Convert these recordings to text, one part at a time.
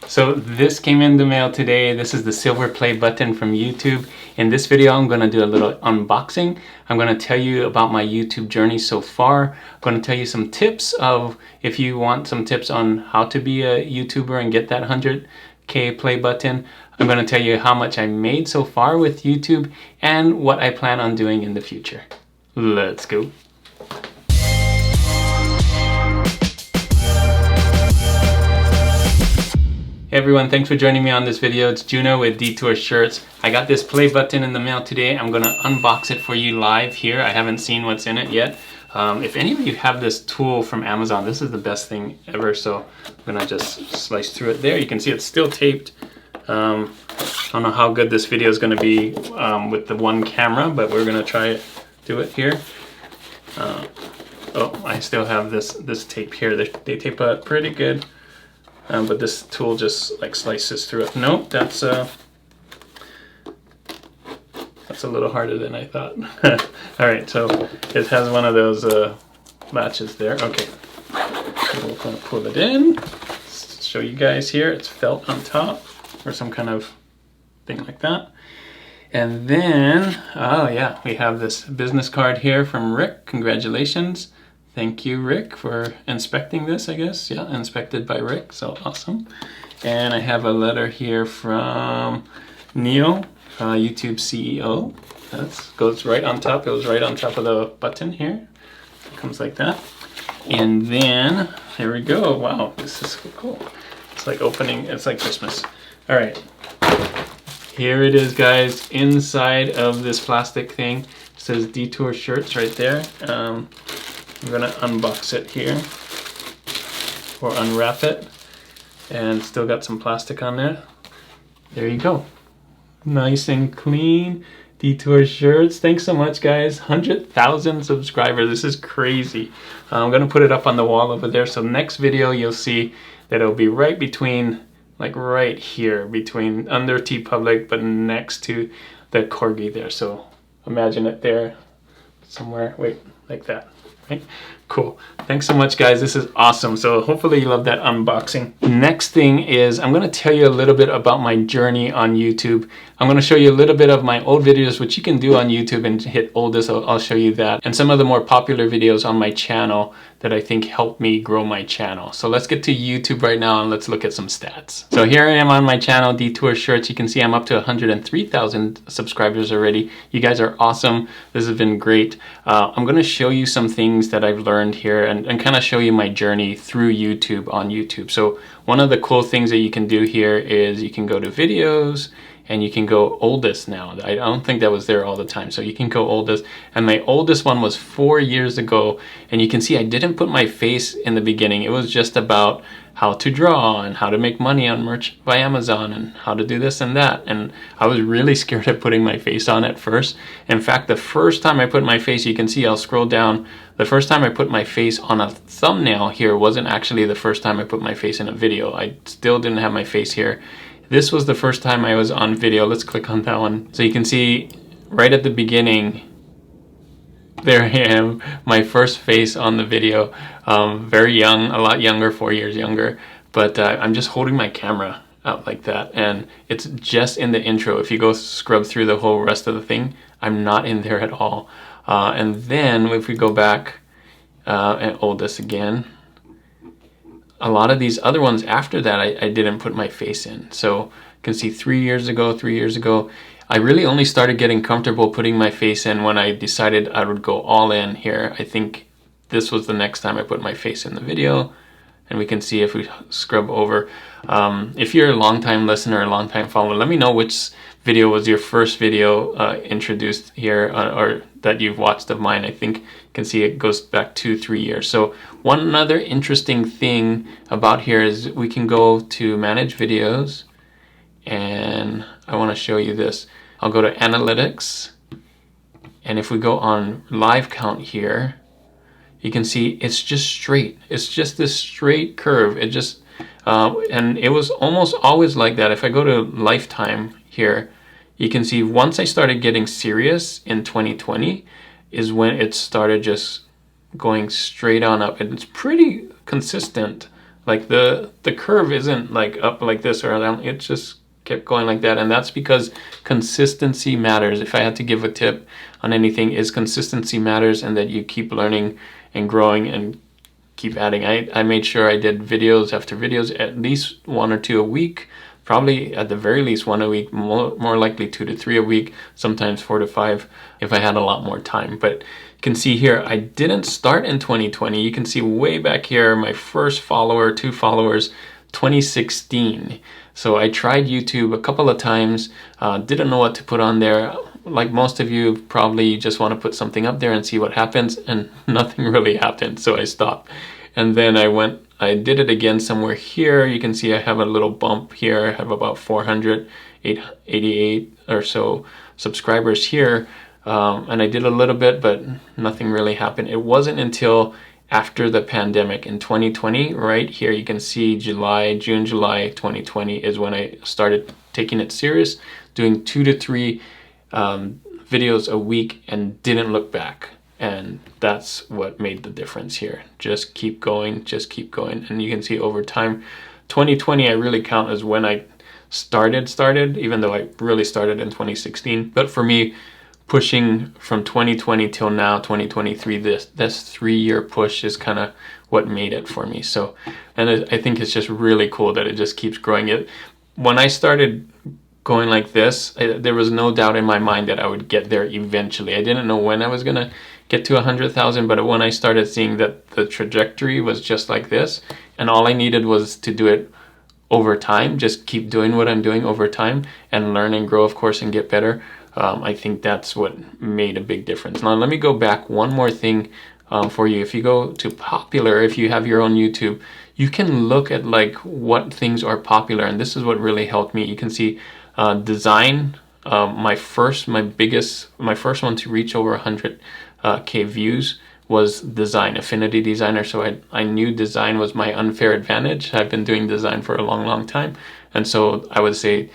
So this came in the mail today. This is the silver play button from YouTube. In this video, I'm going to do a little unboxing. I'm going to tell you about my YouTube journey so far. I'm going to tell you some tips of if you want some tips on how to be a YouTuber and get that 100K play button. I'm going to tell you how much I made so far with YouTube and what I plan on doing in the future. Let's go. Hey everyone, thanks for joining me on this video. It's Juno with Detour Shirts. I got this play button in the mail today. I'm gonna unbox it for you live here. I haven't seen what's in it yet. If any of you have this tool from Amazon, this is the best thing ever. So I'm gonna just slice through it there. You can see it's still taped. I don't know how good this video is gonna be with the one camera, but we're gonna try it, do it here. Oh, I still have this tape here. They tape it pretty good. But this tool just like slices through it. Nope, that's a little harder than I thought. All right, so it has one of those latches there. Okay, so we're gonna pull it in. Let's show you guys here. It's felt on top or some kind of thing like that. And then, oh yeah, we have this business card here from Rick. Congratulations. Thank you, Rick, for inspecting this, I guess. Yeah, inspected by Rick, so awesome. And I have a letter here from Neil, YouTube CEO. That goes right on top. It was right on top of the button here. It comes like that. And then, here we go. Wow, this is so cool. It's like opening, it's like Christmas. All right, here it is, guys, inside of this plastic thing. It says Detour Shirts right there. I'm gonna unbox it here or unwrap it, and still got some plastic on there. There you go, nice and clean. Detour Shirts. Thanks so much, guys. 100,000 subscribers. This is crazy. I'm gonna put it up on the wall over there. So next video you'll see that it'll be right between, like right here, between under T Public, but next to the corgi there. So imagine it there somewhere. Wait, like that. Right? Cool. Thanks so much, guys. This is awesome. So hopefully you love that unboxing. Next thing is I'm going to tell you a little bit about my journey on YouTube. I'm going to show you a little bit of my old videos, which you can do on YouTube and hit oldest. I'll show you that. And some of the more popular videos on my channel that I think helped me grow my channel. So let's get to YouTube right now and let's look at some stats. So here I am on my channel, Detour Shirts. You can see I'm up to 103,000 subscribers already. You guys are awesome. This has been great. I'm going to show you some things that I've learned here and kind of show you my journey through YouTube on YouTube. So one of the cool things that you can do here is you can go to videos and you can go oldest now. I don't think that was there all the time. So you can go oldest, and my oldest one was 4 years ago. And you can see I didn't put my face in the beginning. It was just about how to draw and how to make money on merch by Amazon and how to do this and that. And I was really scared of putting my face on at first. In fact, the first time I put my face, you can see, I'll scroll down. The first time I put my face on a thumbnail here wasn't actually the first time I put my face in a video. I still didn't have my face here. This was the first time I was on video. Let's click on that one. So you can see right at the beginning, there I am, my first face on the video. Very young, a lot younger, 4 years younger. But I'm just holding my camera out like that. And it's just in the intro. If you go scrub through the whole rest of the thing, I'm not in there at all. And then if we go back and oldest again, a lot of these other ones after that, I didn't put my face in. So you can see 3 years ago, I really only started getting comfortable putting my face in when I decided I would go all in here. I think this was the next time I put my face in the video. And we can see if we scrub over. If you're a long-time listener, a long-time follower, let me know which video was your first video introduced here or that you've watched of mine. I think you can see it goes back 2-3 years. So one other interesting thing about here is we can go to manage videos, and I want to show you this. I'll go to analytics, and if we go on live count here, you can see it's just straight. It's just this straight curve. It just, and it was almost always like that. If I go to lifetime here, you can see once I started getting serious in 2020 is when it started just going straight on up. And it's pretty consistent Like the curve isn't like up like this or down. It just kept going like that. And that's because consistency matters. If I had to give a tip on anything, is consistency matters, and that you keep learning and growing and keep adding. I made sure I did videos after videos, at least 1 or 2 a week, probably at the very least 1 a week, more likely 2 to 3 a week, sometimes 4 to 5 if I had a lot more time. But you can see here, I didn't start in 2020. You can see way back here, my first follower, 2 followers, 2016. So I tried YouTube a couple of times, didn't know what to put on there. Like most of you, probably just want to put something up there and see what happens, and nothing really happened, so I stopped. And then I did it again somewhere here. You can see I have a little bump here. I have about 488 or so subscribers here. And I did a little bit, but nothing really happened. It wasn't until after the pandemic in 2020, right here, you can see June, July 2020 is when I started taking it serious, doing 2 to 3 videos a week, and didn't look back. And that's what made the difference here. Just keep going, just keep going. And you can see over time, 2020 I really count as when I started, even though I really started in 2016. But for me, pushing from 2020 till now, 2023, this 3-year push is kind of what made it for me. So, and I think it's just really cool that it just keeps growing. When I started going like this, there was no doubt in my mind that I would get there eventually. I didn't know when I was gonna get to 100,000, but when I started seeing that the trajectory was just like this, and all I needed was to do it over time, just keep doing what I'm doing over time and learn and grow, of course, and get better. I think that's what made a big difference. Now, let me go back one more thing for you. If you go to popular, if you have your own YouTube, you can look at like what things are popular, and this is what really helped me. You can see design. My first one to reach over 100K views was design, affinity designer. So I knew design was my unfair advantage. I've been doing design for a long time, and so I would say,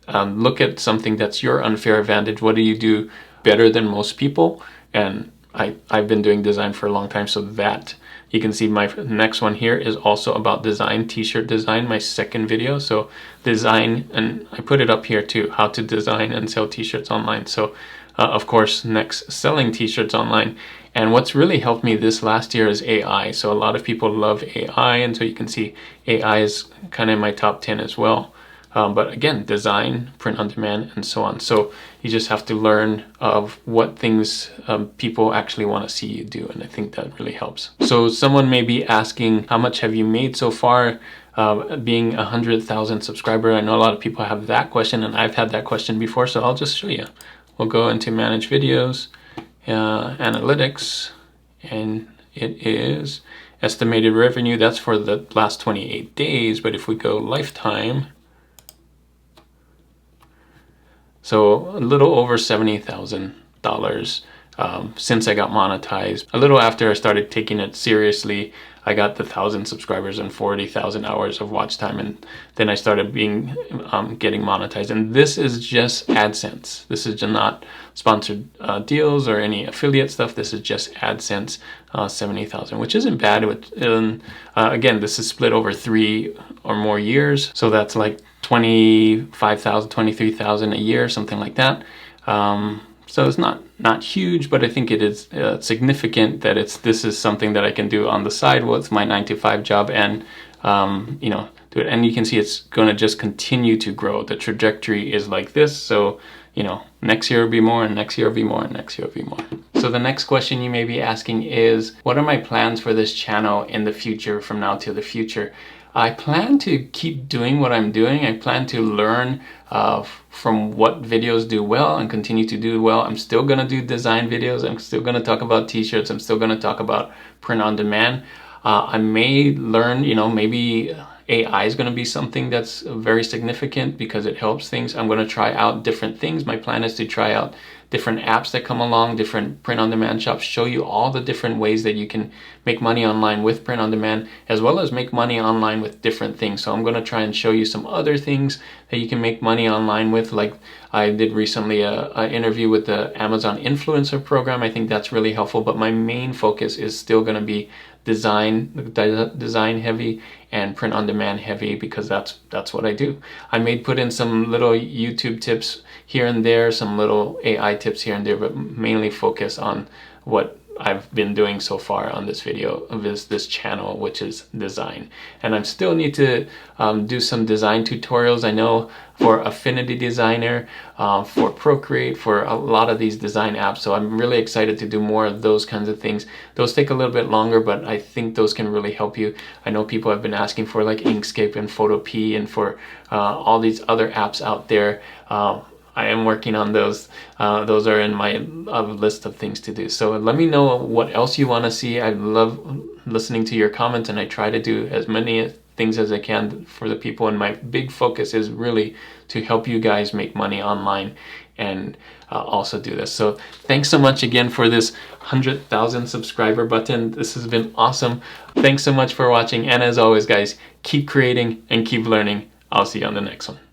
look at something that's your unfair advantage. What do you do better than most people? And I've been doing design for a long time, so that you can see my next one here is also about design, t-shirt design, my second video. So design, and I put it up here too, how to design and sell t-shirts online. So of course, next, selling t-shirts online. And what's really helped me this last year is AI. So a lot of people love AI, and so you can see AI is kind of in my top 10 as well. But again, design, print on demand, and so on. So you just have to learn of what things people actually want to see you do. And I think that really helps. So someone may be asking, how much have you made so far being 100,000 subscriber? I know a lot of people have that question, and I've had that question before. So I'll just show you. We'll go into manage videos, analytics, and it is estimated revenue. That's for the last 28 days. But if we go lifetime, so a little over $70,000 since I got monetized. A little after I started taking it seriously, I got the 1,000 subscribers and 40,000 hours of watch time, and then I started getting monetized. And this is just AdSense. This is just not sponsored deals or any affiliate stuff. This is just AdSense, 70,000, which isn't bad. Again, this is split over 3 or more years, so that's like 25,000, 23,000 a year, something like that. So it's not huge, but I think it is significant that this is something that I can do on the side with my 9-to-5 job, and do it. And you can see it's going to just continue to grow. The trajectory is like this. So next year will be more, and next year will be more, and next year will be more. So the next question you may be asking is, what are my plans for this channel in the future, from now to the future? I plan to keep doing what I'm doing. I plan to learn from what videos do well and continue to do well. I'm still going to do design videos. I'm still going to talk about t-shirts. I'm still going to talk about print on demand. I may learn, maybe AI is going to be something that's very significant because it helps things. I'm going to try out different things. My plan is to try out different apps that come along, different print on demand shops, show you all the different ways that you can make money online with print on demand, as well as make money online with different things. So I'm going to try and show you some other things that you can make money online with. Like I did recently an interview with the Amazon influencer program. I think that's really helpful, but my main focus is still going to be design heavy and print on demand heavy, because that's what I do. I may put in some little YouTube tips here and there, some little AI tips here and there, but mainly focus on what I've been doing so far on this video of this channel, which is design. And I still need to do some design tutorials. I know for Affinity Designer, for Procreate, for a lot of these design apps. So I'm really excited to do more of those kinds of things. Those take a little bit longer, but I think those can really help you. I know people have been asking for like Inkscape and Photopea and for all these other apps out there. I am working on those. Those are in my list of things to do. So let me know what else you want to see. I love listening to your comments, and I try to do as many things as I can for the people. And my big focus is really to help you guys make money online and also do this. So thanks so much again for this 100,000 subscriber button. This has been awesome. Thanks so much for watching. And as always, guys, keep creating and keep learning. I'll see you on the next one.